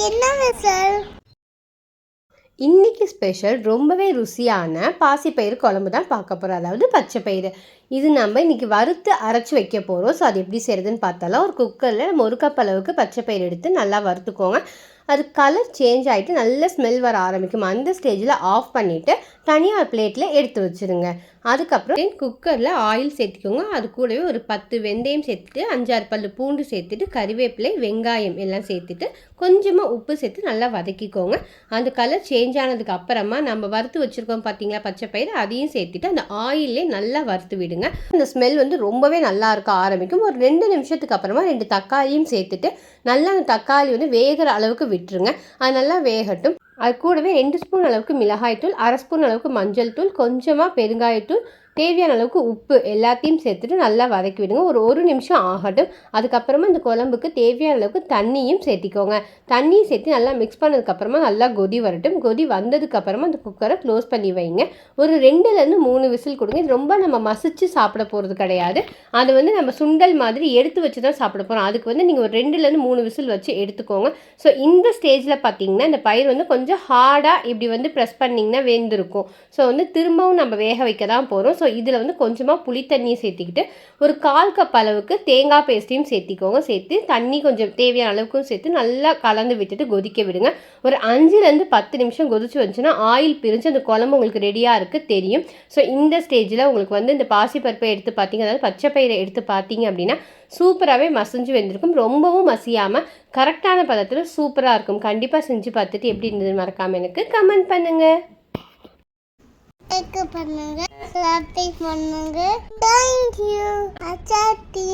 என்ன விசல்? இன்றைக்கி ஸ்பெஷல் ரொம்பவே ருசியான பாசிப்பயிறு குழம்பு தான் பார்க்க போகிறோம். அதாவது பச்சை பயிறு. இது நம்ம இன்றைக்கி வறுத்து அரைச்சி வைக்க போகிறோம். ஸோ அது எப்படி செய்கிறதுன்னு பார்த்தாலும் ஒரு குக்கரில் நம்ம ஒரு கப் அளவுக்கு பச்சை பயிறு எடுத்து நல்லா வறுத்துக்கோங்க. அது கலர் சேஞ்ச் ஆகிட்டு நல்ல ஸ்மெல் வர ஆரம்பிக்கும். அந்த ஸ்டேஜில் ஆஃப் பண்ணிவிட்டு தனியாக பிளேட்டில் எடுத்து வச்சுருங்க. அதுக்கப்புறம் குக்கரில் ஆயில் சேர்த்துக்கோங்க. அது கூடவே ஒரு 10 வெந்தயம் சேர்த்துட்டு 5-6 பல் பூண்டு சேர்த்துட்டு கறிவேப்பிலை வெங்காயம் எல்லாம் சேர்த்துட்டு கொஞ்சமாக உப்பு சேர்த்து நல்லா வதக்கிக்கோங்க. அந்த கலர் சேஞ்ச் ஆனதுக்கு அப்புறமா நம்ம வறுத்து வச்சுருக்கோம் பார்த்தீங்களா பச்சை பயிறு, அதையும் சேர்த்துட்டு அந்த ஆயிலே நல்லா வறுத்து விடுங்க. அந்த ஸ்மெல் ரொம்பவே நல்லா இருக்க ஆரம்பிக்கும். ஒரு 2 நிமிஷத்துக்கு அப்புறமா 2 தக்காளியும் சேர்த்துட்டு நல்லா அந்த தக்காளி வேகிற அளவுக்கு விட்டுருங்க. அது நல்லா வேகட்டும். அது கூடவே 2 ஸ்பூன் அளவுக்கு மிளகாய்த்தூள், 1/2 ஸ்பூன் அளவுக்கு மஞ்சள் தூள், கொஞ்சமாக பெருங்காயத்தூள், தேவையான அளவுக்கு உப்பு எல்லாத்தையும் சேர்த்துட்டு நல்லா வதக்கி விடுங்க. ஒரு நிமிஷம் ஆகட்டும். அதுக்கப்புறமா இந்த குழம்புக்கு தேவையான அளவுக்கு தண்ணியும் சேர்த்திக்கோங்க. தண்ணியும் சேர்த்து நல்லா மிக்ஸ் பண்ணதுக்கப்புறமா நல்லா கொதி வரட்டும். கொதி வந்ததுக்கப்புறமா அந்த குக்கரை க்ளோஸ் பண்ணி வைங்க. ஒரு 2லேருந்து 3 விசில் கொடுங்க. இது ரொம்ப நம்ம மசிச்சு சாப்பிட போகிறது கிடையாது. அது நம்ம சுண்டல் மாதிரி எடுத்து வச்சு தான் சாப்பிட போகிறோம். அதுக்கு நீங்கள் ஒரு 2லேருந்து 3 விசில் வச்சு எடுத்துக்கோங்க. ஸோ இந்த ஸ்டேஜில் பார்த்தீங்கன்னா இந்த பயிர் கொஞ்சம் ஹார்டாக இப்படி ப்ரெஸ் பண்ணிங்கன்னா வெந்திருக்கும். ஸோ திரும்பவும் நம்ம வேக வைக்க தான் போகிறோம். ஸோ இதில் கொஞ்சமாக புளி தண்ணியை சேர்த்திக்கிட்டு ஒரு 1/4 கப் அளவுக்கு தேங்காய் பேஸ்ட்டையும் சேர்த்திக்கோங்க. சேர்த்து தண்ணி கொஞ்சம் தேவையான அளவுக்கும் சேர்த்து நல்லா கலந்து விட்டுட்டு கொதிக்க விடுங்க. ஒரு 5லேருந்து 10 நிமிஷம் கொதிச்சு வந்துச்சுன்னா ஆயில் பிரிஞ்சு அந்த குழம்பு உங்களுக்கு ரெடியாக இருக்குது தெரியும். ஸோ இந்த ஸ்டேஜில் உங்களுக்கு இந்த பாசிப்பருப்பை எடுத்து பார்த்தீங்க, அதாவது பச்சை பயிரை எடுத்து பார்த்தீங்க அப்படின்னா சூப்பராகவே மசிஞ்சு வெந்திருக்கும். ரொம்பவும் மசியாமல் கரெக்டான பதத்தில் சூப்பராக இருக்கும். கண்டிப்பாக செஞ்சு பார்த்துட்டு எப்படி இருந்தது மறக்காமல் எனக்கு கமெண்ட் பண்ணுங்கள். பண்ணுங்க, சப்ஸ்கிரைப் பண்ணுங்க. தேங்க்யூ. அச்சாத்தி.